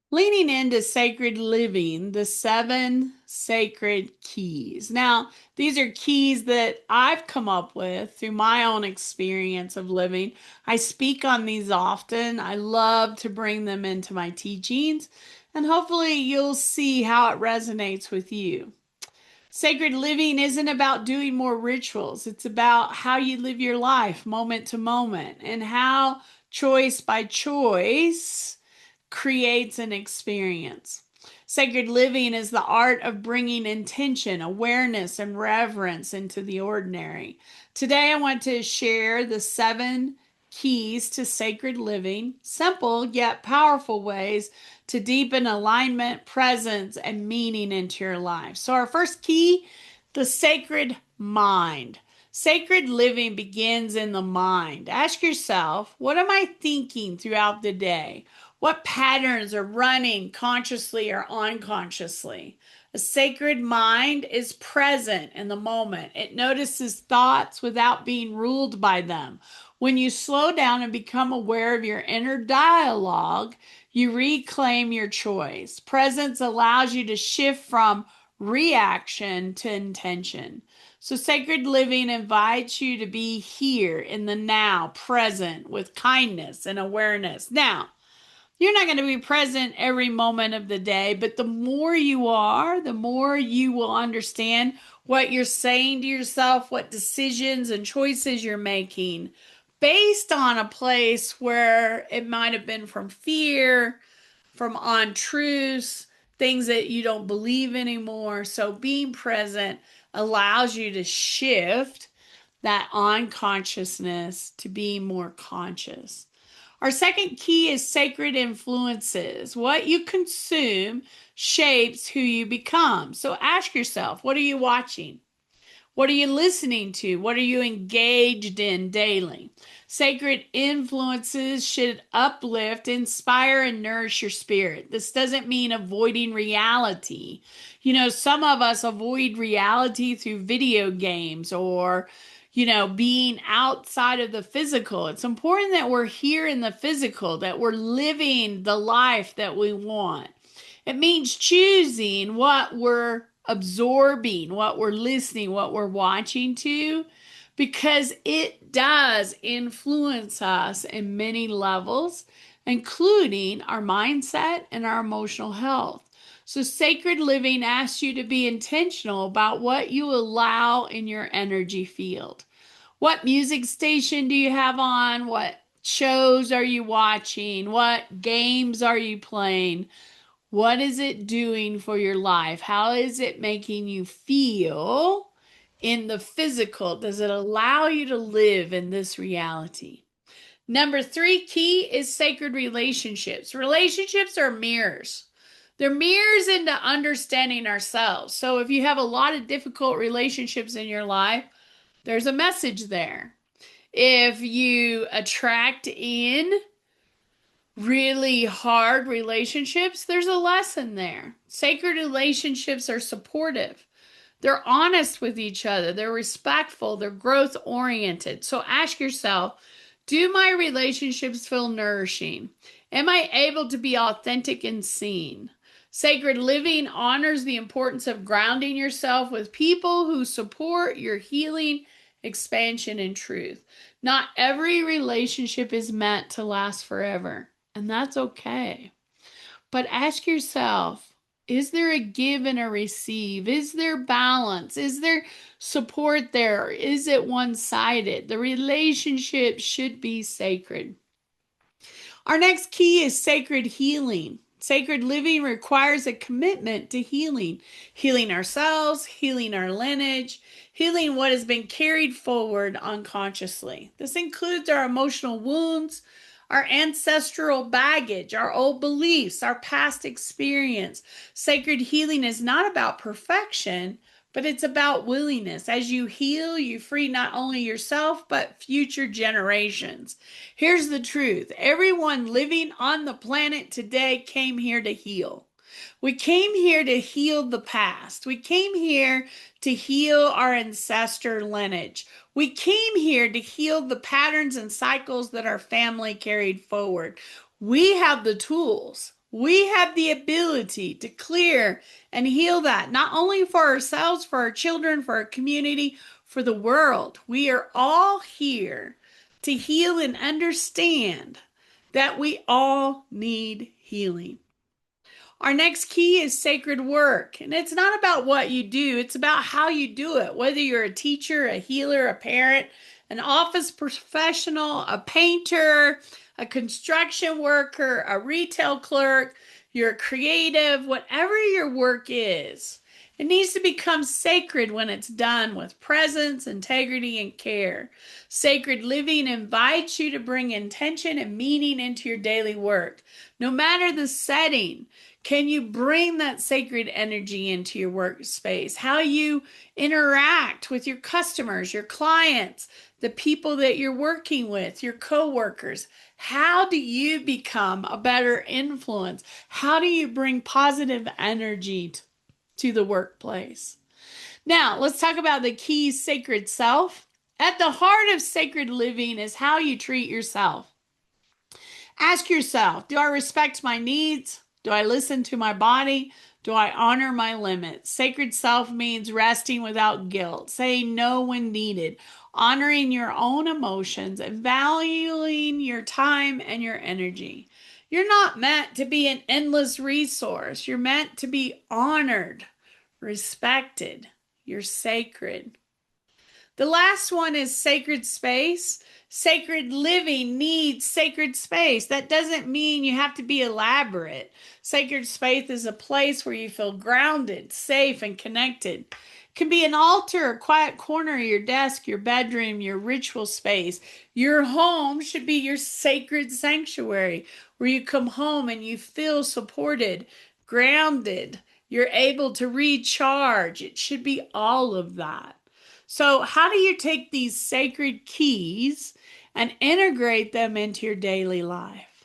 Leaning into sacred living, the seven sacred keys. Now, these are keys that I've come up with through my own experience of living. I speak on these often. I love to bring them into my teachings, and hopefully, you'll see how it resonates with you. Sacred living isn't about doing more rituals, it's about how you live your life moment to moment and how choice by choice creates an experience. Sacred living is the art of bringing intention, awareness, and reverence into the ordinary. Today, I want to share the seven keys to sacred living, simple yet powerful ways to deepen alignment, presence, and meaning into your life. So, our first key, the sacred mind. Sacred living begins in the mind. Ask yourself, what am I thinking throughout the day? What patterns are running consciously or unconsciously? A sacred mind is present in the moment. It notices thoughts without being ruled by them. When you slow down and become aware of your inner dialogue, you reclaim your choice. Presence allows you to shift from reaction to intention. So, sacred living invites you to be here in the now, present with kindness and awareness. Now, you're not going to be present every moment of the day, but the more you are, the more you will understand what you're saying to yourself, what decisions and choices you're making based on a place where it might have been from fear, from untruths, things that you don't believe anymore. So being present allows you to shift that unconsciousness to being more conscious. Our second key is sacred influences. What you consume shapes who you become. So ask yourself, what are you watching? What are you listening to? What are you engaged in daily? Sacred influences should uplift, inspire, and nourish your spirit. This doesn't mean avoiding reality. Some of us avoid reality through video games or being outside of the physical. It's important that we're here in the physical, that we're living the life that we want. It means choosing what we're absorbing, what we're listening, what we're watching to, because it does influence us in many levels, including our mindset and our emotional health. So, sacred living asks you to be intentional about what you allow in your energy field. What music station do you have on? What shows are you watching? What games are you playing? What is it doing for your life? How is it making you feel in the physical? Does it allow you to live in this reality? Number three key is sacred relationships. Relationships are mirrors. They're mirrors into understanding ourselves. So if you have a lot of difficult relationships in your life, there's a message there. If you attract in really hard relationships, there's a lesson there. Sacred relationships are supportive. They're honest with each other. They're respectful. They're growth oriented. So ask yourself, do my relationships feel nourishing? Am I able to be authentic and seen? Sacred living honors the importance of grounding yourself with people who support your healing, expansion, and truth. Not every relationship is meant to last forever, and that's okay. But ask yourself, is there a give and a receive? Is there balance? Is there support there? Or is it one sided? The relationship should be sacred. Our next key is sacred healing. Sacred living requires a commitment to healing, healing ourselves, healing our lineage, healing what has been carried forward unconsciously. This includes our emotional wounds, our ancestral baggage, our old beliefs, our past experience. Sacred healing is not about perfection, but it's about willingness. As you heal, you free not only yourself, but future generations. Here's the truth. Everyone living on the planet today came here to heal. We came here to heal the past. We came here to heal our ancestor lineage. We came here to heal the patterns and cycles that our family carried forward. We have the tools. We have the ability to clear and heal that, not only for ourselves, for our children, for our community, for the world. We are all here to heal and understand that we all need healing. Our next key is sacred work. And it's not about what you do, it's about how you do it. Whether you're a teacher, a healer, a parent, an office professional, a painter, a construction worker, a retail clerk, you're a creative, whatever your work is, it needs to become sacred when it's done with presence, integrity, and care. Sacred living invites you to bring intention and meaning into your daily work. No matter the setting, can you bring that sacred energy into your workspace? How you interact with your customers, your clients, the people that you're working with, your coworkers. How do you become a better influence? How do you bring positive energy to the workplace? Now, let's talk about the key sacred self. At the heart of sacred living is how you treat yourself. Ask yourself, do I respect my needs? Do I listen to my body? Do I honor my limits? Sacred self means resting without guilt, saying no when needed, honoring your own emotions, and valuing your time and your energy. You're not meant to be an endless resource. You're meant to be honored, respected. You're sacred. The last one is sacred space. Sacred living needs sacred space. That doesn't mean you have to be elaborate. Sacred space is a place where you feel grounded, safe, and connected. It can be an altar, a quiet corner of your desk, your bedroom, your ritual space. Your home should be your sacred sanctuary where you come home and you feel supported, grounded. You're able to recharge. It should be all of that. So, how do you take these sacred keys and integrate them into your daily life?